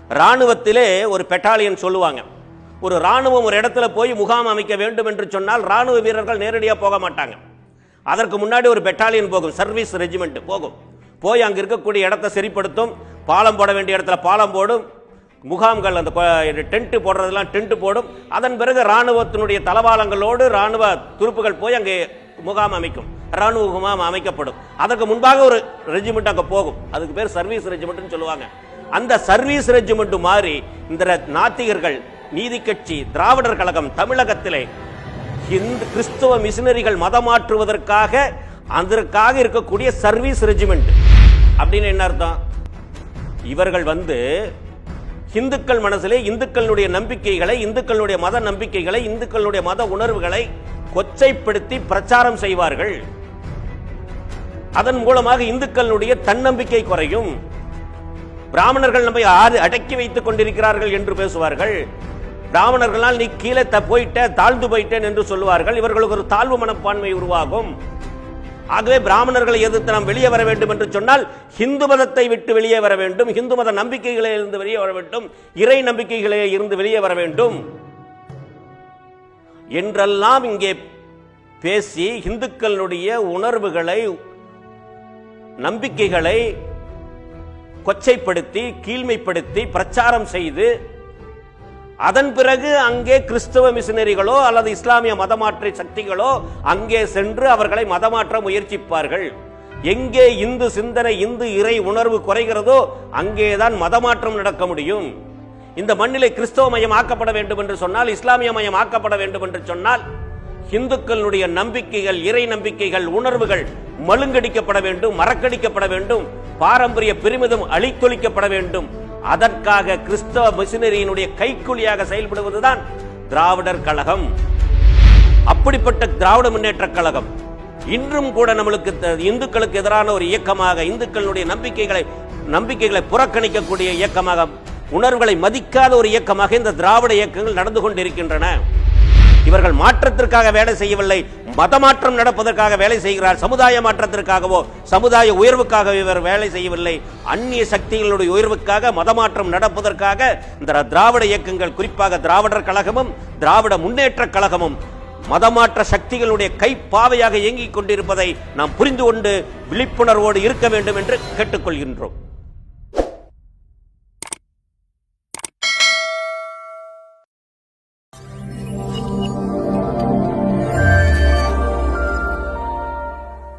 இராணுவத்திலே ஒரு பெட்டாலியன் சொல்லுவாங்க. ஒரு இராணுவம் ஒரு இடத்துல போய் முகாம் அமைக்க வேண்டும் என்று சொன்னால் இராணுவ வீரர்கள் நேரடியாக போக மாட்டாங்க. அதற்கு முன்னாடி ஒரு பெட்டாலியன் போகும், சர்வீஸ் ரெஜிமெண்ட் போகும். போய் அங்கே இருக்கக்கூடிய இடத்தை சரிப்படுத்தும், பாலம் போட வேண்டிய இடத்துல பாலம் போடும், முகாம்கள் அந்த டென்ட் போடுறதெல்லாம் டென்ட் போடும். அதன் பிறகு இராணுவத்தினுடைய தளவாளங்களோடு இராணுவ துருப்புகள் போய் அங்கே முகாம் அமைக்கும், இராணுவ முகாம் அமைக்கப்படும். அதற்கு முன்பாக ஒரு ரெஜிமெண்ட் அங்கே போகும், அதுக்கு பேர் சர்வீஸ் ரெஜிமெண்ட்னு சொல்லுவாங்க. அந்த சர்வீஸ் ரெஜிமெண்ட் மாதிரி இந்த நாத்திகர்கள், நீதி கட்சி, திராவிடர் கழகம் தமிழகத்திலே இந்து கிறிஸ்தவ மிஷினரிகள் மதம் மாற்றுவதற்காக அதற்காக இருக்கக்கூடிய சர்வீஸ் ரெஜிமெண்ட் அப்படின்னு என்ன அர்த்தம்? இவர்கள் இந்துக்கள் மனசிலே இந்துக்களுடைய நம்பிக்கைகளை, இந்துக்களுடைய மத நம்பிக்கைகளை, இந்துக்களுடைய மத உணர்வுகளை கொச்சைப்படுத்தி பிரச்சாரம் செய்வார்கள். அதன் மூலமாக இந்துக்களுடைய தன்னம்பிக்கை குறையும். பிராமணர்கள் நம்மை அடக்கி வைத்துக் கொண்டிருக்கிறார்கள் என்று பேசுவார்கள். பிராமணர்களால் நீ கீழே போயிட்ட, தாழ்ந்து போயிட்டேன் என்று சொல்லுவார்கள். இவர்களுக்கு ஒரு தாழ்வு மனப்பான்மை உருவாகும். ஆகவே பிராமணர்களை எதிர்த்து நாம் வெளியே வர வேண்டும் என்று சொன்னால் இந்து மதத்தை விட்டு வெளியே வர வேண்டும், இந்து மத நம்பிக்கைகளை இருந்து வெளியே வர வேண்டும், இறை நம்பிக்கைகளே இருந்து வெளியே வர வேண்டும் என்றெல்லாம் இங்கே பேசி இந்துக்களுடைய உணர்வுகளை, நம்பிக்கைகளை கொச்சைப்படுத்தி கீழ்மைப்படுத்தி பிரச்சாரம் செய்து அதன் பிறகு அங்கே கிறிஸ்தவ மிஷினரிகளோ அல்லது இஸ்லாமிய மதமாற்ற சக்திகளோ அங்கே சென்று அவர்களை மதமாற்ற முயற்சிப்பார்கள். எங்கே இந்து சிந்தனை, இந்து இறை உணர்வு குறைகிறதோ அங்கேதான் மதமாற்றம் நடக்க முடியும். இந்த மண்ணிலே கிறிஸ்தவ மயம் ஆக்கப்பட வேண்டும் என்று சொன்னால், இஸ்லாமிய மயம் ஆக்கப்பட வேண்டும் என்று சொன்னால் இந்துக்களுடைய நம்பிக்கைகள், இறை நம்பிக்கைகள், உணர்வுகள் மழுங்கடிக்கப்பட வேண்டும், மறக்கடிக்கப்பட வேண்டும், பாரம்பரிய பெருமிதம் அழித்தொழிக்கப்பட வேண்டும். அதற்காக கிறிஸ்தவ மிஷினரியினுடைய கைக்கூலியாக செயல்படுவதுதான் திராவிடர் கழகம். அப்படிப்பட்ட திராவிட முன்னேற்ற கழகம் இன்றும் கூட நம்மளுக்கு இந்துக்களுக்கு எதிரான ஒரு இயக்கமாக, இந்துக்களுடைய நம்பிக்கைகளை புறக்கணிக்கக்கூடிய இயக்கமாக, உணர்வுகளை மதிக்காத ஒரு இயக்கமாக இந்த திராவிட இயக்கங்கள் நடந்து கொண்டிருக்கின்றன. இவர்கள் மாற்றத்திற்காக வேலை செய்யவில்லை, மதமாற்றம் நடப்பதற்காக வேலை செய்கிறார். சமுதாய மாற்றத்திற்காகவோ சமுதாய உயர்வுக்காக இவர் வேலை செய்யவில்லை. அந்நிய சக்திகளுடைய உயர்வுக்காக, மதமாற்றம் நடப்பதற்காக இந்த திராவிட இயக்கங்கள், குறிப்பாக திராவிடர் கழகமும் திராவிட முன்னேற்ற கழகமும் மதமாற்ற சக்திகளுடைய கைப்பாவையாக இயங்கிக் கொண்டிருப்பதை நாம் புரிந்து கொண்டு விழிப்புணர்வோடு இருக்க வேண்டும் என்று கேட்டுக்கொள்கின்றோம்.